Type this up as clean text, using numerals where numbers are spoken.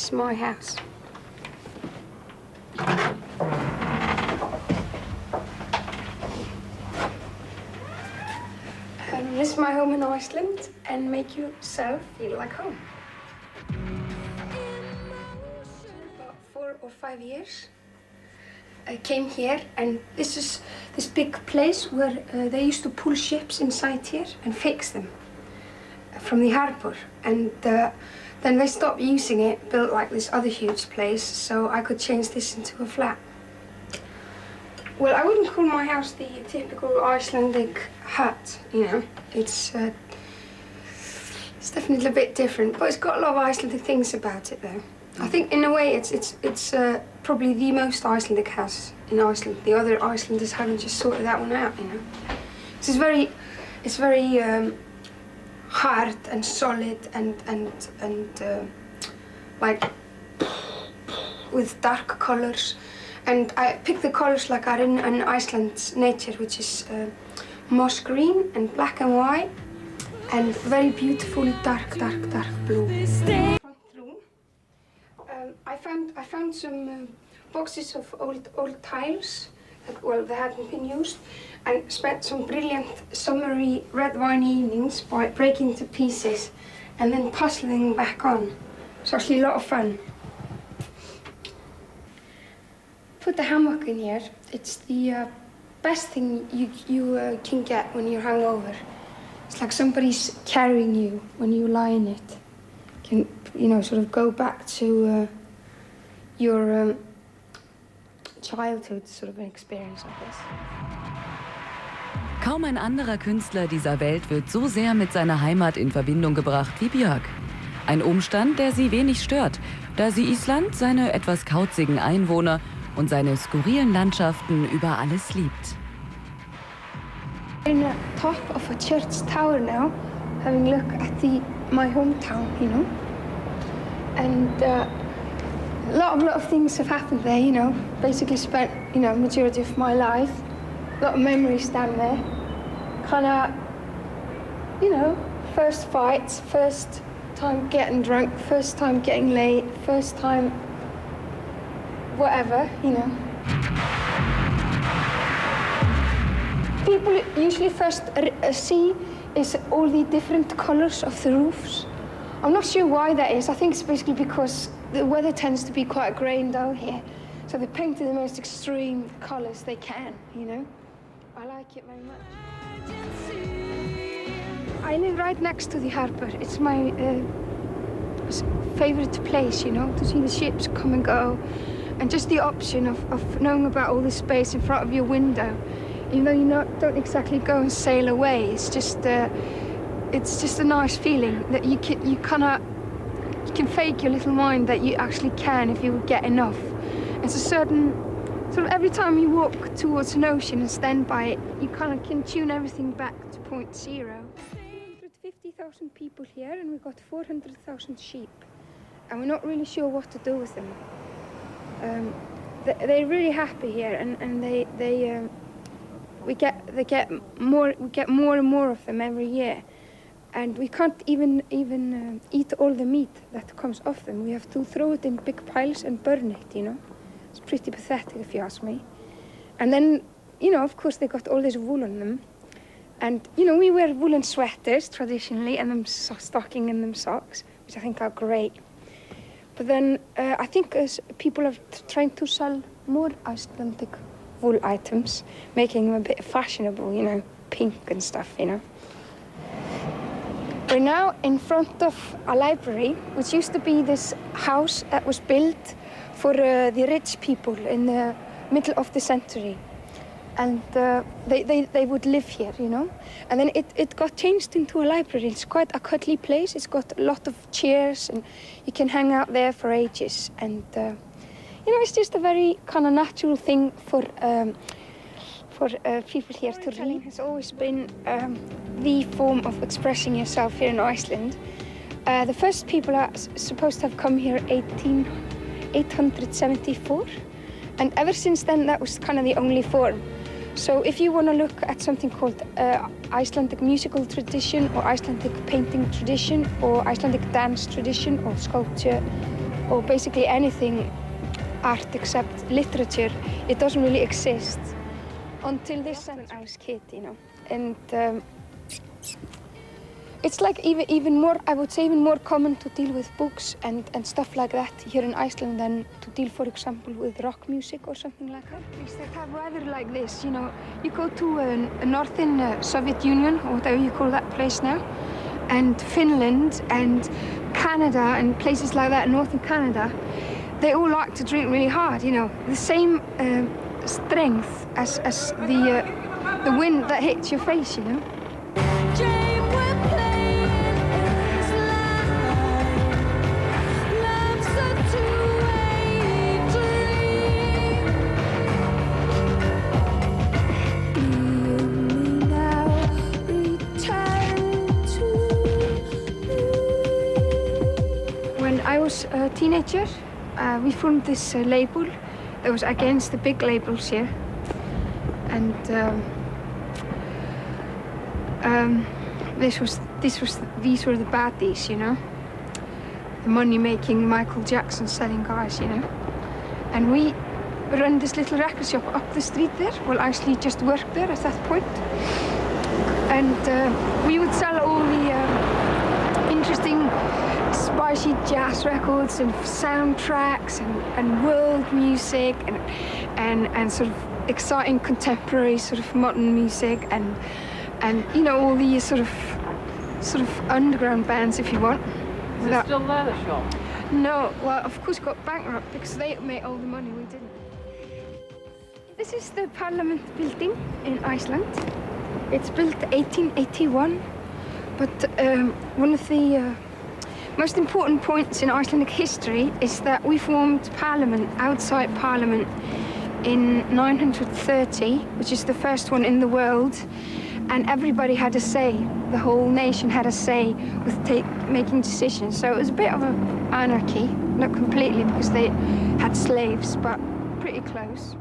is my house. This is my home in Iceland, and make yourself feel like home. About 4 or 5 years, I came here, and this is this big place where they used to pull ships inside here and fix them from the harbor. And then they stopped using it, built like this other huge place, so I could change this into a flat. Well, I wouldn't call my house the typical Icelandic hut, you know. It's definitely a bit different, but it's got a lot of Icelandic things about it, though. I think, in a way, it's probably the most Icelandic house in Iceland. The other Icelanders haven't just sorted that one out, you know. It's very hard and solid and like with dark colors. And I picked the colors like are in Iceland's nature, which is moss green and black and white, and very beautiful dark blue. Front room. I found some boxes of old tiles that, well, they hadn't been used, and spent some brilliant summery red wine evenings by breaking to pieces and then puzzling back on. It's actually a lot of fun. Put the hammock in here. It's the best thing you can get when you're hungover. It's like somebody's carrying you when you lie in it. You can, you know, sort of go back to your childhood, sort of an experience like this. Kaum ein anderer Künstler dieser Welt wird so sehr mit seiner Heimat in Verbindung gebracht wie Björk. Ein Umstand, der sie wenig stört, da sie Island, seine etwas kauzigen Einwohner und seine skurrilen Landschaften über alles liebt. In the top of a church tower now, having a look at my hometown, you know. And a lot of things have happened there, you know. Basically spent, you know, majority of my life. A lot of memories down there. Kinda, you know, first fights, first time getting drunk, first time getting late, first time whatever, you know. People usually first see is all the different colors of the roofs. I'm not sure why that is. I think it's basically because the weather tends to be quite grey and dull here. So they paint the most extreme colors they can, you know. I like it very much. I live right next to the harbor. It's my favorite place, you know, to see the ships come and go. And just the option of knowing about all the space in front of your window, even though you don't exactly go and sail away. It's just a nice feeling that you can fake your little mind that you actually can if you get enough. It's a certain sort of every time you walk towards an ocean and stand by it, you kind of can tune everything back to point zero. 250,000 people here, and we've got 400,000 sheep, and we're not really sure what to do with them. They're really happy here, and we get more and more of them every year, and we can't even eat all the meat that comes off them. We have to throw it in big piles and burn it, you know. It's pretty pathetic if you ask me. And then, you know, of course they got all this wool on them, and you know we wear woolen sweaters traditionally, and them stocking and them socks, which I think are great. But then I think people are trying to sell more Icelandic wool items, making them a bit fashionable, you know, pink and stuff, you know. We're now in front of a library, which used to be this house that was built for the rich people in the middle of the century. And they would live here, you know. And then it got changed into a library. It's quite a cuddly place. It's got a lot of chairs, and you can hang out there for ages. And you know, it's just a very kind of natural thing for people here to read. Has always been the form of expressing yourself here in Iceland. The first people are supposed to have come here 874, and ever since then that was kind of the only form. So if you want to look at something called Icelandic musical tradition, or Icelandic painting tradition, or Icelandic dance tradition, or sculpture, or basically anything art except literature, it doesn't really exist until this when I was a kid, you know. And it's like even more, I would say, even more common to deal with books and stuff like that here in Iceland than to deal, for example, with rock music or something like that. Countries that have weather like this, you know, you go to a northern Soviet Union, or whatever you call that place now, and Finland and Canada and places like that, northern Canada, they all like to drink really hard, you know, the same strength as the wind that hits your face, you know. When I was a teenager, we formed this label that was against the big labels here, and these were the baddies, you know, the money-making Michael Jackson selling guys, you know, and we run this little record shop up the street there. Well, actually just worked there at that point, and we would sell all the interesting spicy jazz records and soundtracks and world music and sort of exciting contemporary sort of modern music and you know, all these sort of underground bands, if you want. Is it still there, the shop? No, well, of course got bankrupt because they made all the money, we didn't. This is the Parliament building in Iceland. It's built 1881, but one of the most important points in Icelandic history is that we formed Parliament, outside Parliament, in 930, which is the first one in the world, and everybody had a say. The whole nation had a say with making decisions. So it was a bit of an anarchy, not completely because they had slaves, but pretty close.